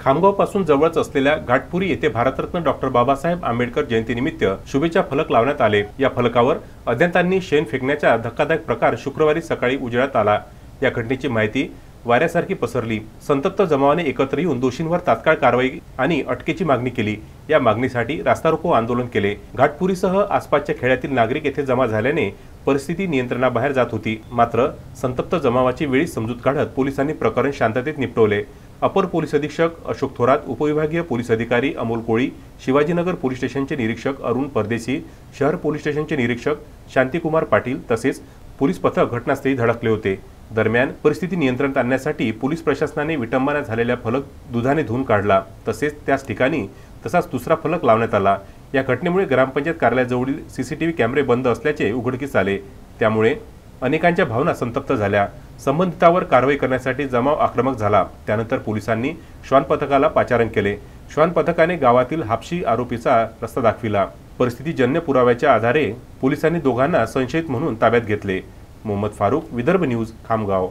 खामगावपासून जवळच असलेल्या घाटपुरी येथे भारतरत्न डॉक्टर बाबासाहेब आंबेडकर जयंतीनिमित्त शुभेच्छा फलक लावण्यात आले। या फलकावर अज्ञातांनी शेण फेकण्याचा धक्कादायक प्रकार शुक्रवारी सकाळी उजेडात आला। या घटनेची माहिती वाऱ्यासारखी पसरली। संतप्त जमावाने एकत्र येऊन दोषींवर तात्काळ कारवाई आणि अटकेची मागणी केली। या मागणीसाठी रास्ता रोको आंदोलन केले। घाटपुरीसह आसपासच्या खेड्यातील नागरिक येथे जमा झाल्याने परिस्थिती नियंत्रणाबाहेर जात होती। मात्र संतप्त जमावाची वेळीच समजूत काढत पोलिसांनी प्रकरण शांततेत निपटवले। अपर पोलीस अधीक्षक अशोक थोरात, उपविभागीय पोलीस अधिकारी अमोल कोळी, शिवाजीनगर पोलीस स्टेशनचे निरीक्षक अरुण परदेशी, शहर पोलीस स्टेशनचे निरीक्षक शांतिकुमार पाटील तसेच पोलीस पथक घटनास्थळी धडकले होते। दरम्यान परिस्थिती नियंत्रणात आणण्यासाठी पोलीस प्रशासनाने विटंबना झालेला फलक दुधाने धुवून काढला। तसेच त्याच ठिकाणी तसाच दुसरा फलक लावण्यात आला। या घटनेमुळे ग्रामपंचायत कार्यालयाजवळील सीसीटीव्ही कॅमेरे बंद असल्याचे उघडकीस आले। त्यामुळे अनेकांच्या भावना संतप्त झाल्या। संबंधितांवर कारवाई करण्यासाठी जमाव आक्रमक झाला। त्यानंतर पोलिसांनी श्वान पथकाला पाचारण केले। श्वान पथकाने गावातील हापशी आरोपीचा रस्ता दाखविला। परिस्थितीजन्य पुराव्याच्या आधारे पोलिसांनी दोघांना संशयित म्हणून ताब्यात घेतले। मोहम्मद फारूक, विदर्भ न्यूज, खामगाव।